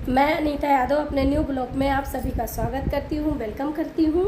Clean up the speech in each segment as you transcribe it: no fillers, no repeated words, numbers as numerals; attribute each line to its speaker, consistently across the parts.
Speaker 1: मैं अनीता यादव अपने new blog में आप सभी का स्वागत करती हूँ, वेलकम करती हूँ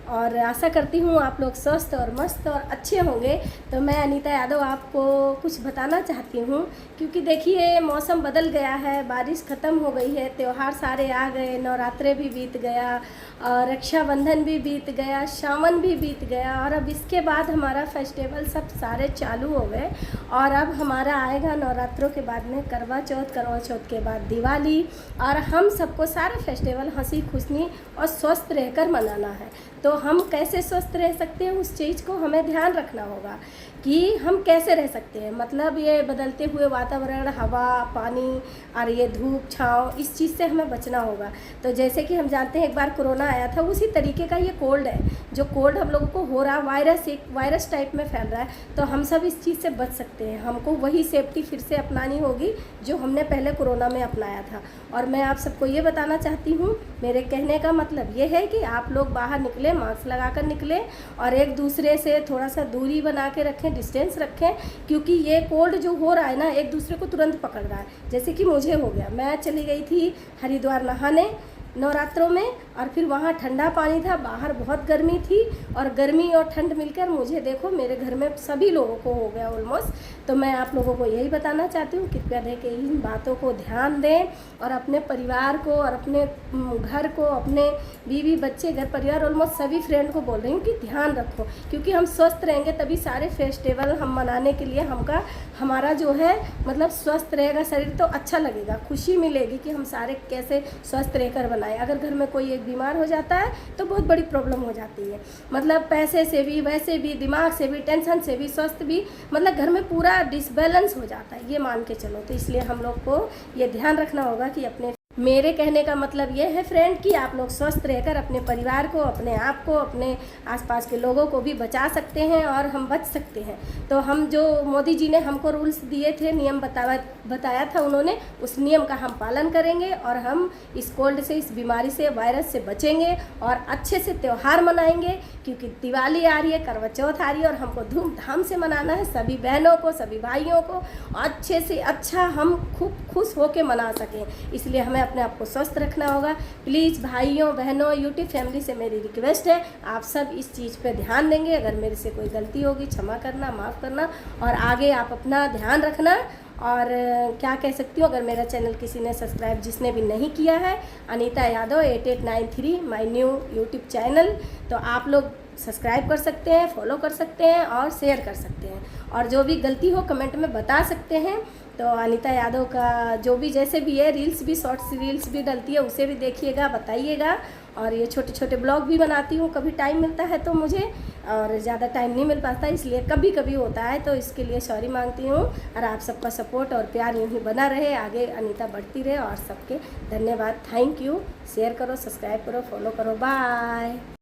Speaker 1: और आशा करती हूँ आप लोग स्वस्थ और मस्त और अच्छे होंगे। तो मैं अनीता यादव आपको कुछ बताना चाहती हूँ, क्योंकि देखिए मौसम बदल गया है, बारिश ख़त्म हो गई है, त्यौहार सारे आ गए, नवरात्रे भी बीत गया और रक्षाबंधन भी बीत गया, सावन भी बीत गया और अब इसके बाद हमारा फेस्टिवल सब सारे चालू हो गए। और अब हमारा आएगा नवरात्रों के बाद में करवा चौथ के बाद दिवाली, और हम सबको सारे फेस्टिवल हंसी खुशी और स्वस्थ रहकर मनाना है। तो हम कैसे स्वस्थ रह सकते हैं, उस चीज़ को हमें ध्यान रखना होगा कि हम कैसे रह सकते हैं। मतलब ये बदलते हुए वातावरण, हवा, पानी और ये धूप छाँव, इस चीज़ से हमें बचना होगा। तो जैसे कि हम जानते हैं एक बार कोरोना आया था, उसी तरीके का ये कोल्ड है, जो कोल्ड हम लोगों को हो रहा, एक वायरस टाइप में फैल रहा है। तो हम सब इस चीज़ से बच सकते हैं। हमको वही सेफ्टी फिर से अपनानी होगी जो हमने पहले कोरोना में अपनाया था। और मैं आप सबको ये बताना चाहती हूँ, मेरे कहने का मतलब ये है कि आप लोग बाहर निकलें, मास्क लगा कर निकलें और एक दूसरे से थोड़ा सा दूरी बना के रखें, डिस्टेंस रखें, क्योंकि ये कोल्ड जो हो रहा है ना, एक दूसरे को तुरंत पकड़ रहा है। जैसे कि मुझे हो गया, मैं चली गई थी हरिद्वार नहाने नवरात्रों में, और फिर वहाँ ठंडा पानी था, बाहर बहुत गर्मी थी, और गर्मी और ठंड मिलकर मुझे देखो मेरे घर में सभी लोगों को हो गया ऑलमोस्ट। तो मैं आप लोगों को यही बताना चाहती हूँ, कृपया देख के इन बातों को ध्यान दें और अपने परिवार को और अपने घर को, अपने बीवी बच्चे, घर परिवार, ऑलमोस्ट सभी फ्रेंड को बोल रही हूँ कि ध्यान रखो, क्योंकि हम स्वस्थ रहेंगे तभी सारे फेस्टिवल हम मनाने के लिए हमारा जो है मतलब स्वस्थ रहेगा शरीर, तो अच्छा लगेगा, खुशी मिलेगी कि हम सारे कैसे स्वस्थ रहकर बनाए। अगर घर में कोई एक बीमार हो जाता है तो बहुत बड़ी प्रॉब्लम हो जाती है, मतलब पैसे से भी, वैसे भी, दिमाग से भी, टेंशन से भी, स्वास्थ्य भी, मतलब घर में पूरा डिसबैलेंस हो जाता है, ये मान के चलो। तो इसलिए हम लोग को ये ध्यान रखना होगा कि मेरे कहने का मतलब ये है फ्रेंड कि आप लोग स्वस्थ रहकर अपने परिवार को, अपने आप को, अपने आसपास के लोगों को भी बचा सकते हैं और हम बच सकते हैं। तो हम जो मोदी जी ने हमको रूल्स दिए थे, नियम बताया था उन्होंने, उस नियम का हम पालन करेंगे और हम इस कोल्ड से, इस बीमारी से, वायरस से बचेंगे और अच्छे से त्यौहार मनाएंगे, क्योंकि दिवाली आ रही है, करवा चौथ आ रही है और हमको धूमधाम से मनाना है। सभी बहनों को, सभी भाइयों को अच्छे से अच्छा हम खूब खुश होकर मना सकें, इसलिए हमें अपने आप को स्वस्थ रखना होगा। प्लीज़ भाइयों बहनों, यूट्यूब फैमिली से मेरी रिक्वेस्ट है, आप सब इस चीज़ पे ध्यान देंगे। अगर मेरे से कोई गलती होगी क्षमा करना, माफ़ करना, और आगे आप अपना ध्यान रखना। और क्या कह सकती हूँ, अगर मेरा चैनल किसी ने सब्सक्राइब जिसने भी नहीं किया है, Anita Yadav 8893 my new YouTube channel, तो आप लोग सब्सक्राइब कर सकते हैं, फॉलो कर सकते हैं और शेयर कर सकते हैं, और जो भी गलती हो कमेंट में बता सकते हैं। तो अनीता यादव का जो भी जैसे भी है, रील्स भी, शॉर्ट्स रील्स भी डलती है, उसे भी देखिएगा, बताइएगा। और ये छोटे छोटे ब्लॉग भी बनाती हूँ, कभी टाइम मिलता है तो मुझे, और ज़्यादा टाइम नहीं मिल पाता, इसलिए कभी कभी होता है, तो इसके लिए सॉरी मांगती हूँ। और आप सबका सपोर्ट और प्यार यूँ ही बना रहे, आगे अनीता बढ़ती रहे, और सबके धन्यवाद, थैंक यू। शेयर करो, सब्सक्राइब करो, फॉलो करो, बाय।